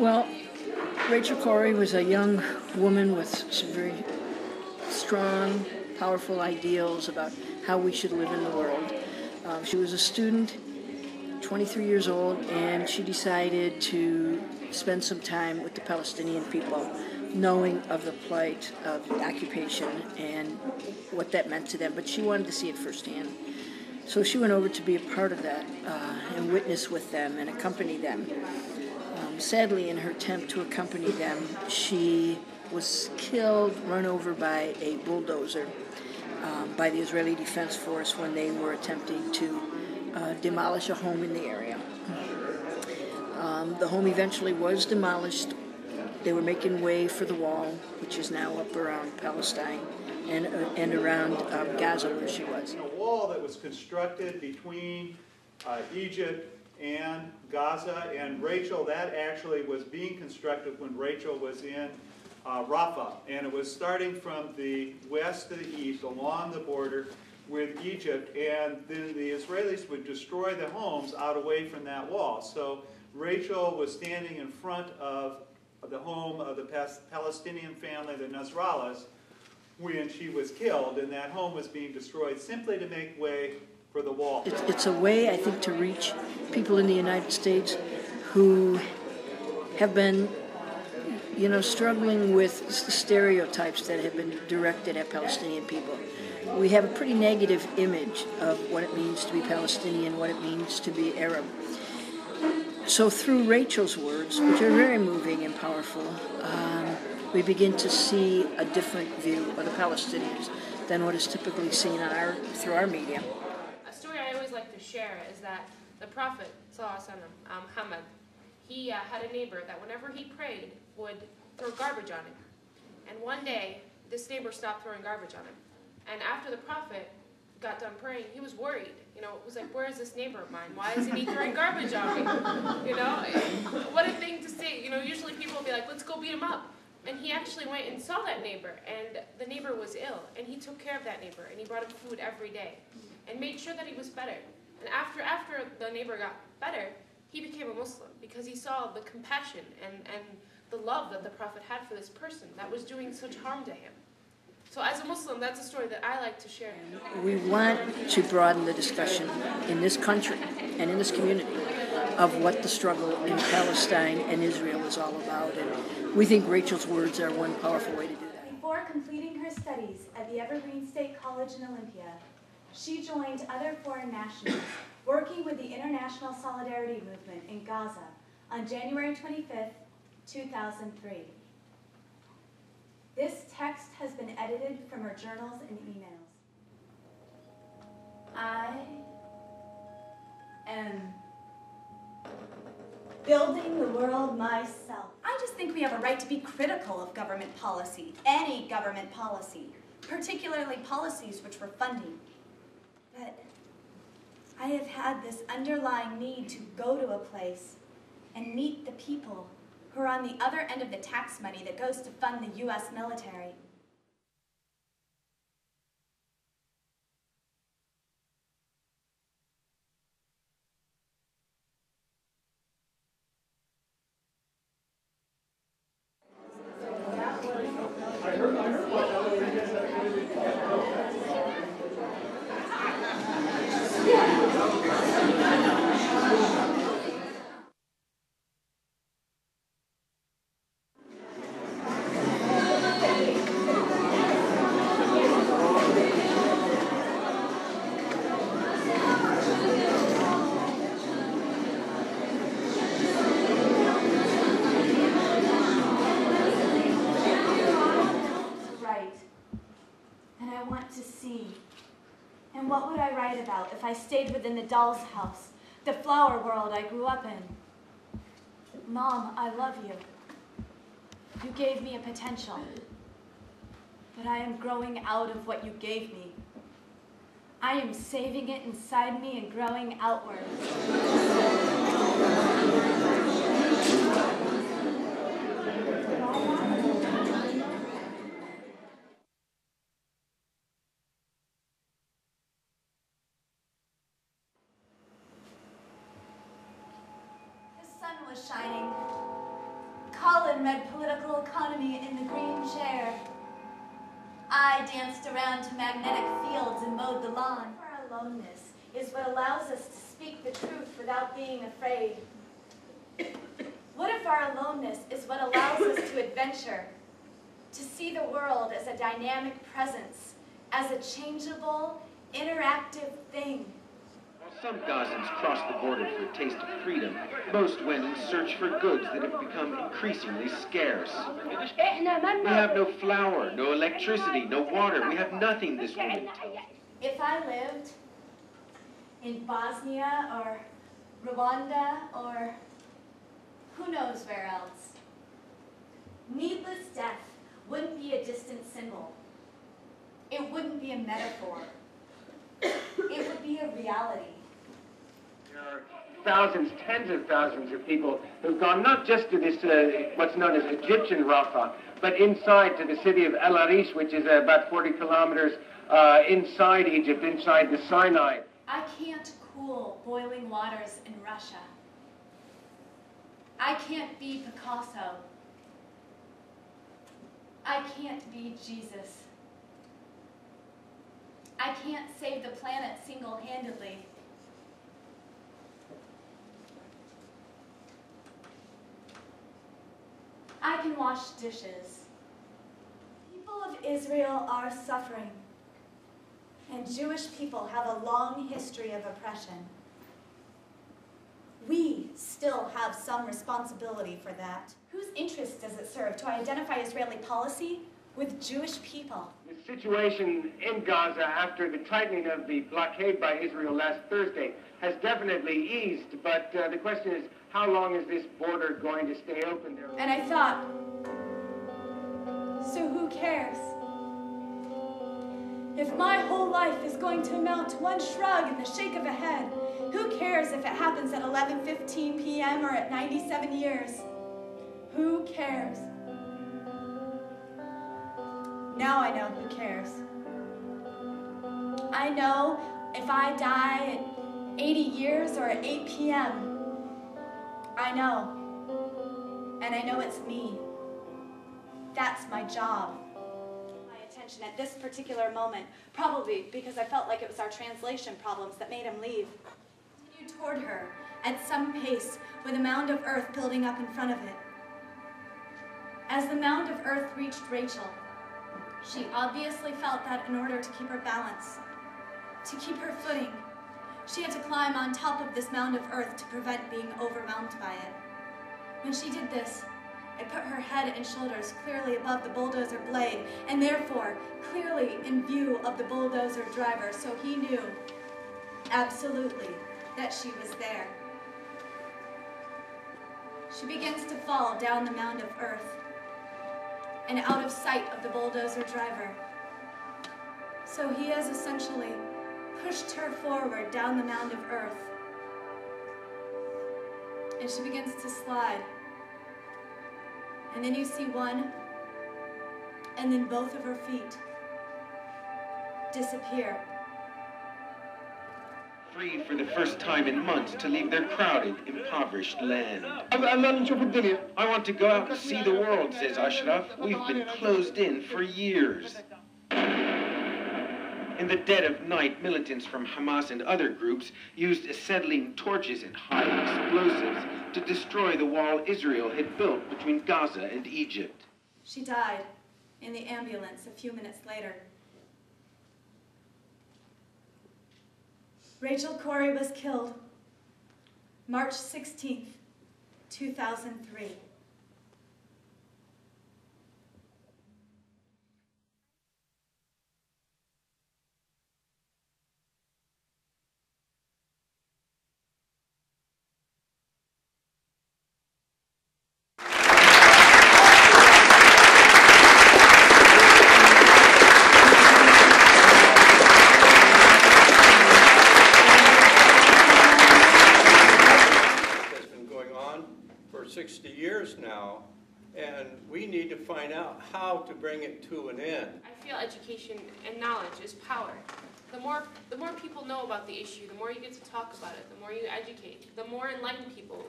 Well, Rachel Corrie was a young woman with some very strong, powerful ideals about how we should live in the world. She was a student, 23 years old, and she decided to spend some time with the Palestinian people, knowing of the plight of the occupation and what that meant to them, but she wanted to see it firsthand. So she went over to be a part of that and witness with them and accompany them. Sadly, in her attempt to accompany them, she was killed, run over by a bulldozer by the Israeli Defense Force when they were attempting to demolish a home in the area. The home eventually was demolished. They were making way for the wall, which is now up around Palestine and around Gaza, where she was. A wall that was constructed between Egypt and Gaza, and Rachel, that actually was being constructed when Rachel was in Rafah, and it was starting from the west to the east along the border with Egypt, and then the Israelis would destroy the homes out away from that wall. So Rachel was standing in front of the home of the Palestinian family, the Nasrallahs, when she was killed, and that home was being destroyed simply to make way for the wall. It's a way, I think, to reach people in the United States who have been, struggling with stereotypes that have been directed at Palestinian people. We have a pretty negative image of what it means to be Palestinian, what it means to be Arab. So through Rachel's words, which are very moving and powerful, we begin to see a different view of the Palestinians than what is typically seen on through our media. A story I always like to share is that the Prophet, Muhammad, he had a neighbor that whenever he prayed would throw garbage on him. And one day, this neighbor stopped throwing garbage on him. And after the Prophet got done praying, he was worried. It was like, where is this neighbor of mine? Why isn't he throwing garbage on me? What a thing to say. Usually people will be like, let's go beat him up. And he actually went and saw that neighbor, and the neighbor was ill, and he took care of that neighbor, and he brought him food every day, and made sure that he was better. And after the neighbor got better, he became a Muslim, because he saw the compassion and the love that the Prophet had for this person that was doing such harm to him. So as a Muslim, that's a story that I like to share. We want to broaden the discussion in this country and in this community of what the struggle in Palestine and Israel is all about. And we think Rachel's words are one powerful way to do that. Before completing her studies at the Evergreen State College in Olympia, she joined other foreign nationals working with the International Solidarity Movement in Gaza on January 25th, 2003. This text has been edited from her journals and emails. I am building the world myself. I just think we have a right to be critical of government policy, any government policy, particularly policies which we're funding. But I have had this underlying need to go to a place and meet the people who are on the other end of the tax money that goes to fund the U.S. military. And what would I write about if I stayed within the doll's house, the flower world I grew up in? Mom, I love you. You gave me a potential, but I am growing out of what you gave me. I am saving it inside me and growing outward. The sun was shining. McQuillen read political economy in the green chair. I danced around to magnetic fields and mowed the lawn. Our aloneness is what allows us to speak the truth without being afraid. What if our aloneness is what allows us to adventure, to see the world as a dynamic presence, as a changeable, interactive thing? While some Gazans cross the border for a taste of freedom, most went in search for goods that have become increasingly scarce. We have no flour, no electricity, no water. We have nothing, this woman tells us. If I lived in Bosnia or Rwanda or who knows where else, needless death wouldn't be a distant symbol. It wouldn't be a metaphor. It would be a reality. There are thousands, tens of thousands of people who've gone not just to this, what's known as Egyptian Rafah, but inside to the city of El Arish, which is about 40 kilometers inside Egypt, inside the Sinai. I can't cool boiling waters in Russia. I can't be Picasso. I can't be Jesus. I can't save the planet single-handedly. I can wash dishes. People of Israel are suffering, and Jewish people have a long history of oppression. We still have some responsibility for that. Whose interest does it serve to identify Israeli policy with Jewish people? The situation in Gaza after the tightening of the blockade by Israel last Thursday has definitely eased, but the question is, how long is this border going to stay open there? And I thought, so who cares? If my whole life is going to amount to one shrug and the shake of a head, who cares if it happens at 11:15 p.m. or at 97 years? Who cares? Now I know who cares. I know if I die at 80 years or at 8 p.m. I know. And I know it's me. That's my job. My attention at this particular moment, probably because I felt like it was our translation problems that made him leave. I continued toward her at some pace with a mound of earth building up in front of it. As the mound of earth reached Rachel, she obviously felt that in order to keep her balance, to keep her footing, she had to climb on top of this mound of earth to prevent being overwhelmed by it. When she did this, it put her head and shoulders clearly above the bulldozer blade, and therefore clearly in view of the bulldozer driver, so he knew absolutely that she was there. She begins to fall down the mound of earth and out of sight of the bulldozer driver. So he has essentially pushed her forward down the mound of earth. And she begins to slide. And then you see one, and then both of her feet disappear. Free for the first time in months to leave their crowded, impoverished land. I want to go out and see the world, says Ashraf. We've been closed in for years. In the dead of night, militants from Hamas and other groups used acetylene torches and high explosives to destroy the wall Israel had built between Gaza and Egypt. She died in the ambulance a few minutes later. Rachel Corrie was killed March 16th, 2003. For 60 years now, and we need to find out how to bring it to an end. I feel education and knowledge is power. The more people know about the issue, the more you get to talk about it, the more you educate, the more enlightened people will be.